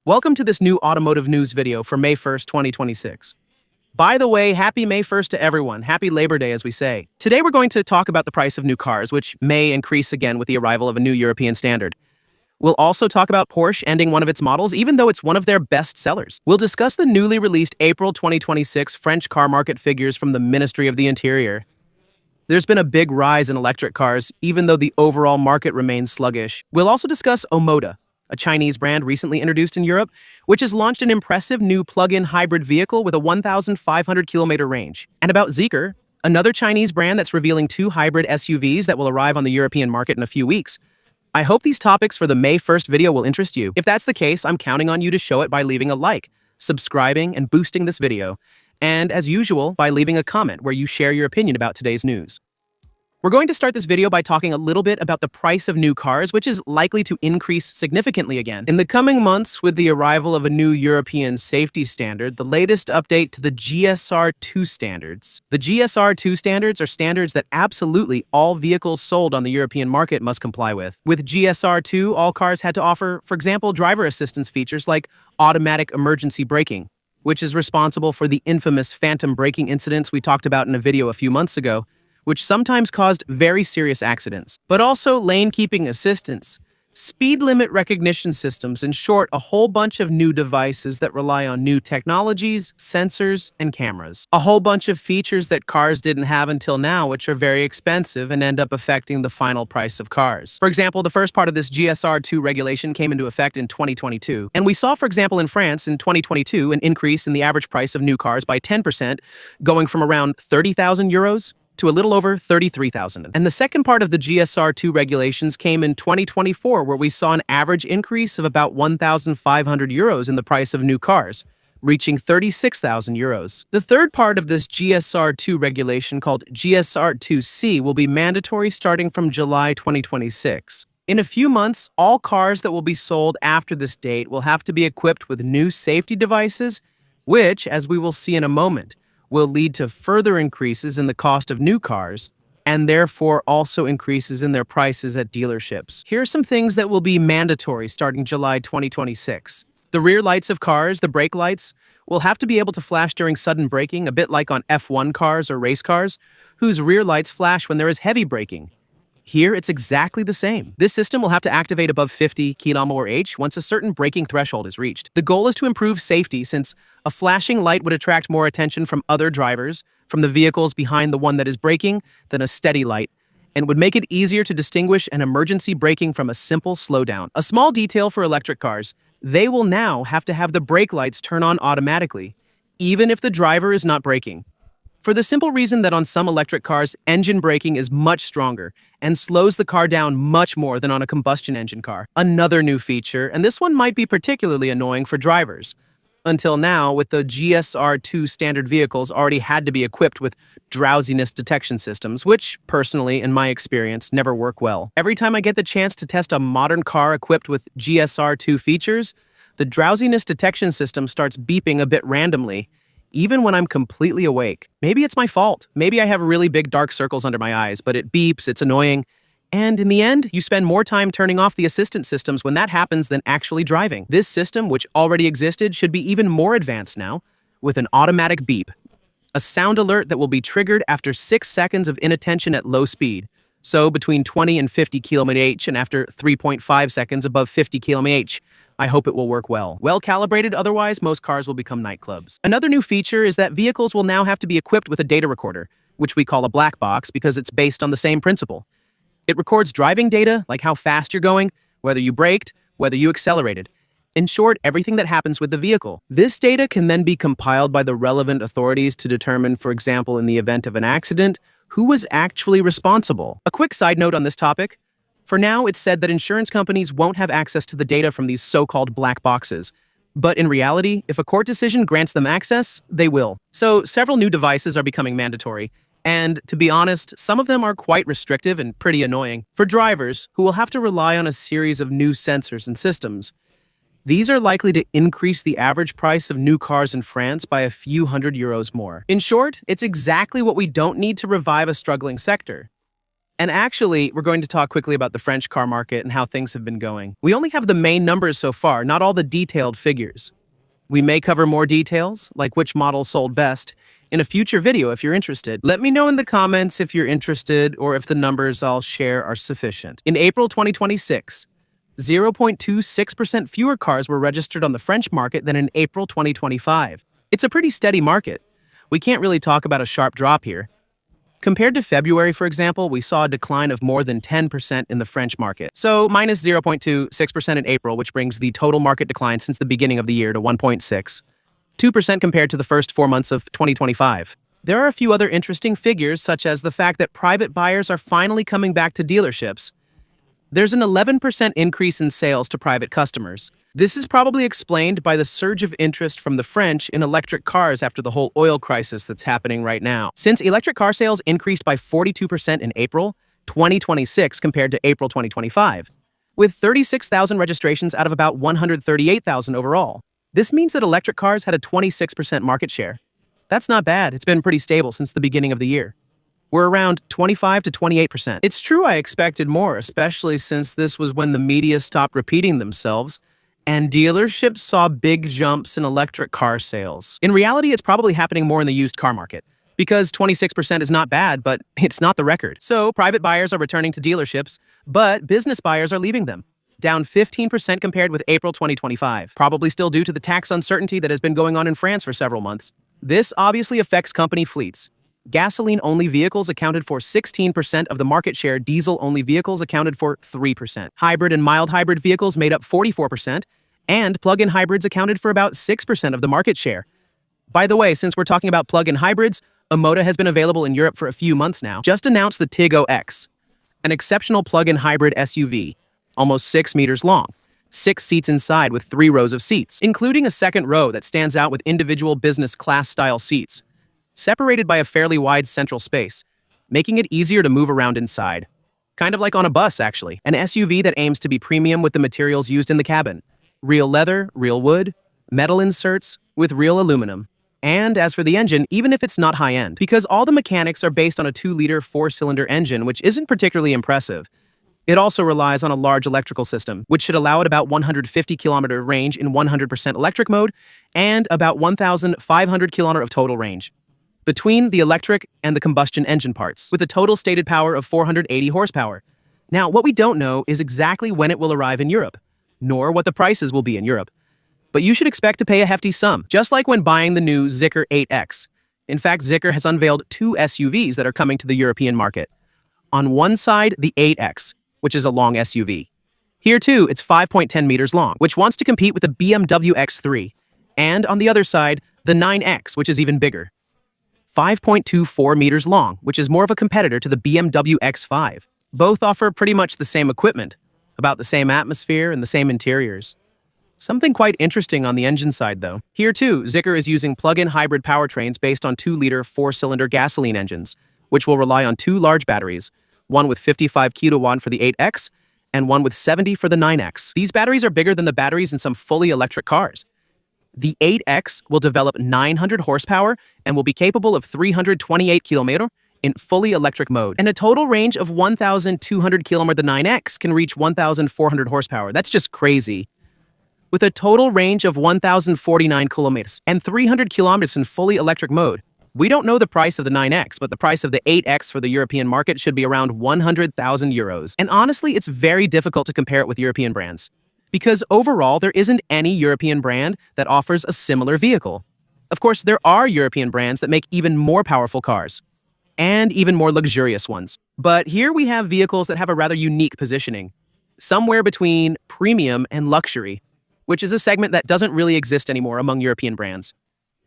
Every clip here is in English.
Welcome to this new automotive news video for May 1st, 2026. By the way, happy May 1st to everyone. Happy Labor Day, as we say. Today we're going to talk about the price of new cars, which may increase again with the arrival of a new European standard. We'll also talk about Porsche ending one of its models, even though it's one of their best sellers. We'll discuss the newly released April 2026 French car market figures from the Ministry of the Interior. There's been a big rise in electric cars, even though the overall market remains sluggish. We'll also discuss Omoda, a Chinese brand recently introduced in Europe, which has launched an impressive new plug-in hybrid vehicle with a 1,500-kilometer range. And about Ziker, another Chinese brand that's revealing two hybrid SUVs that will arrive on the European market in a few weeks. I hope these topics for the May 1st video will interest you. If that's the case, I'm counting on you to show it by leaving a like, subscribing, and boosting this video. And as usual, by leaving a comment where you share your opinion about today's news. We're going to start this video by talking a little bit about the price of new cars, which is likely to increase significantly again. In the coming months, with the arrival of a new European safety standard, the latest update to the GSR2 standards. The GSR2 standards are standards that absolutely all vehicles sold on the European market must comply with. With GSR2, all cars had to offer, for example, driver assistance features like automatic emergency braking, which is responsible for the infamous phantom braking incidents we talked about in a video a few months ago, which sometimes caused very serious accidents, but also lane keeping assistance, speed limit recognition systems, in short, a whole bunch of new devices that rely on new technologies, sensors, and cameras. A whole bunch of features that cars didn't have until now, which are very expensive and end up affecting the final price of cars. For example, the first part of this GSR2 regulation came into effect in 2022, and we saw, for example, in France in 2022, an increase in the average price of new cars by 10%, going from around 30,000 euros to a little over 33,000. And the second part of the GSR2 regulations came in 2024, where we saw an average increase of about 1,500 euros in the price of new cars, reaching 36,000 euros. The third part of this GSR2 regulation, called GSR2C, will be mandatory starting from July 2026. In a few months, all cars that will be sold after this date will have to be equipped with new safety devices, which, as we will see in a moment, will lead to further increases in the cost of new cars, and therefore also increases in their prices at dealerships. Here are some things that will be mandatory starting July 2026. The rear lights of cars, the brake lights, will have to be able to flash during sudden braking, a bit like on F1 cars or race cars, whose rear lights flash when there is heavy braking. Here, it's exactly the same. This system will have to activate above 50 km/h once a certain braking threshold is reached. The goal is to improve safety, since a flashing light would attract more attention from other drivers, from the vehicles behind the one that is braking, than a steady light, and would make it easier to distinguish an emergency braking from a simple slowdown. A small detail for electric cars: they will now have to have the brake lights turn on automatically, even if the driver is not braking. For the simple reason that on some electric cars, engine braking is much stronger and slows the car down much more than on a combustion engine car. Another new feature, and this one might be particularly annoying for drivers. Until now, with the GSR2 standard vehicles already had to be equipped with drowsiness detection systems, which, personally, in my experience, never work well. Every time I get the chance to test a modern car equipped with GSR2 features, the drowsiness detection system starts beeping a bit randomly, even when I'm completely awake. Maybe it's my fault. Maybe I have really big dark circles under my eyes, but it beeps, it's annoying. And in the end, you spend more time turning off the assistance systems when that happens than actually driving. This system, which already existed, should be even more advanced now, with an automatic beep, a sound alert that will be triggered after 6 seconds of inattention at low speed, so between 20 and 50 km/h, and after 3.5 seconds above 50 km/h. I hope it will work well. Well calibrated, otherwise most cars will become nightclubs. Another new feature is that vehicles will now have to be equipped with a data recorder, which we call a black box because it's based on the same principle. It records driving data, like how fast you're going, whether you braked, whether you accelerated. In short, everything that happens with the vehicle. This data can then be compiled by the relevant authorities to determine, for example, in the event of an accident, who was actually responsible. A quick side note on this topic: for now, it's said that insurance companies won't have access to the data from these so-called black boxes. But in reality, if a court decision grants them access, they will. So several new devices are becoming mandatory. And to be honest, some of them are quite restrictive and pretty annoying for drivers who will have to rely on a series of new sensors and systems. These are likely to increase the average price of new cars in France by a few hundred euros more. In short, it's exactly what we don't need to revive a struggling sector. And actually, we're going to talk quickly about the French car market and how things have been going. We only have the main numbers so far, not all the detailed figures. We may cover more details, like which model sold best, in a future video if you're interested. Let me know in the comments if you're interested or if the numbers I'll share are sufficient. In April 2026, 0.26% fewer cars were registered on the French market than in April 2025. It's a pretty steady market. We can't really talk about a sharp drop here. Compared to February, for example, we saw a decline of more than 10% in the French market. So minus 0.26% in April, which brings the total market decline since the beginning of the year to 1.6%. 2% compared to the first 4 months of 2025. There are a few other interesting figures, such as the fact that private buyers are finally coming back to dealerships. There's an 11% increase in sales to private customers. This is probably explained by the surge of interest from the French in electric cars after the whole oil crisis that's happening right now. Since electric car sales increased by 42% in April 2026 compared to April 2025, with 36,000 registrations out of about 138,000 overall. This means that electric cars had a 26% market share. That's not bad. It's been pretty stable since the beginning of the year. We're around 25 to 28%. It's true I expected more, especially since this was when the media stopped repeating themselves and dealerships saw big jumps in electric car sales. In reality, it's probably happening more in the used car market, because 26% is not bad, but it's not the record. So private buyers are returning to dealerships, but business buyers are leaving them, down 15% compared with April 2025, probably still due to the tax uncertainty that has been going on in France for several months. This obviously affects company fleets. Gasoline-only vehicles accounted for 16% of the market share, diesel-only vehicles accounted for 3%. Hybrid and mild hybrid vehicles made up 44%, and plug-in hybrids accounted for about 6% of the market share. By the way, since we're talking about plug-in hybrids, Omoda has been available in Europe for a few months now. Just announced the Tiggo X, an exceptional plug-in hybrid SUV, almost 6 meters long, 6 seats inside with 3 rows of seats, including a second row that stands out with individual business class-style seats, separated by a fairly wide central space, making it easier to move around inside. Kind of like on a bus, actually. An SUV that aims to be premium with the materials used in the cabin. Real leather, real wood, metal inserts with real aluminum. And as for the engine, even if it's not high-end, because all the mechanics are based on a 2-liter 4-cylinder engine, which isn't particularly impressive. It also relies on a large electrical system, which should allow it about 150-kilometer range in 100% electric mode and about 1,500 kilometer of total range between the electric and the combustion engine parts, with a total stated power of 480 horsepower. Now, what we don't know is exactly when it will arrive in Europe, nor what the prices will be in Europe. But you should expect to pay a hefty sum, just like when buying the new Ziker 8X. In fact, Ziker has unveiled 2 SUVs that are coming to the European market. On one side, the 8X, which is a long SUV. Here too, it's 5.10 meters long, which wants to compete with the BMW X3. And on the other side, the 9X, which is even bigger. 5.24 meters long, which is more of a competitor to the BMW X5. Both offer pretty much the same equipment, about the same atmosphere and the same interiors. Something quite interesting on the engine side, though. Here too, Ziker is using plug-in hybrid powertrains based on 2-liter 4-cylinder gasoline engines, which will rely on 2 large batteries, one with 55 kilowatt for the 8X and one with 70 for the 9X. These batteries are bigger than the batteries in some fully electric cars. The 8X will develop 900 horsepower and will be capable of 328 kilometer in fully electric mode, and a total range of 1,200 kilometer. The 9X can reach 1,400 horsepower. That's just crazy. With a total range of 1,049 kilometers and 300 kilometers in fully electric mode. We don't know the price of the 9X, but the price of the 8X for the European market should be around 100,000 euros. And honestly, it's very difficult to compare it with European brands, because overall, there isn't any European brand that offers a similar vehicle. Of course, there are European brands that make even more powerful cars, and even more luxurious ones. But here we have vehicles that have a rather unique positioning, somewhere between premium and luxury, which is a segment that doesn't really exist anymore among European brands.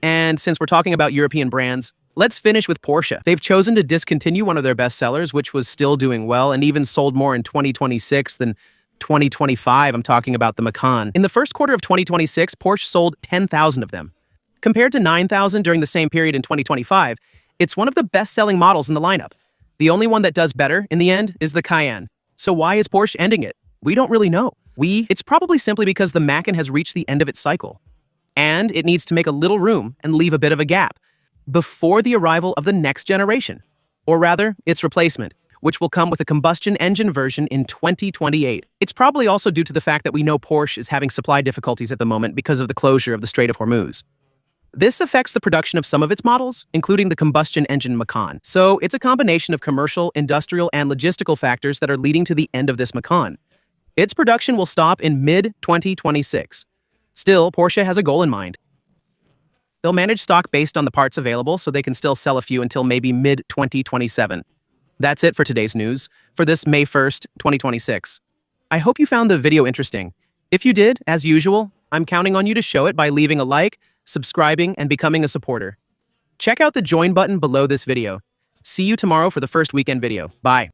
And since we're talking about European brands, let's finish with Porsche. They've chosen to discontinue one of their best sellers, which was still doing well and even sold more in 2026 than 2025. I'm talking about the Macan. In the first quarter of 2026, Porsche sold 10,000 of them. Compared to 9,000 during the same period in 2025, it's one of the best-selling models in the lineup. The only one that does better, in the end, is the Cayenne. So why is Porsche ending it? We don't really know. It's probably simply because the Macan has reached the end of its cycle, and it needs to make a little room and leave a bit of a gap before the arrival of the next generation, or rather, its replacement, which will come with a combustion engine version in 2028. It's probably also due to the fact that we know Porsche is having supply difficulties at the moment because of the closure of the Strait of Hormuz. This affects the production of some of its models, including the combustion engine Macan. So it's a combination of commercial, industrial, and logistical factors that are leading to the end of this Macan. Its production will stop in mid-2026. Still, Porsche has a goal in mind. They'll manage stock based on the parts available so they can still sell a few until maybe mid-2027. That's it for today's news, for this May 1st, 2026. I hope you found the video interesting. If you did, as usual, I'm counting on you to show it by leaving a like, subscribing, and becoming a supporter. Check out the join button below this video. See you tomorrow for the first weekend video. Bye.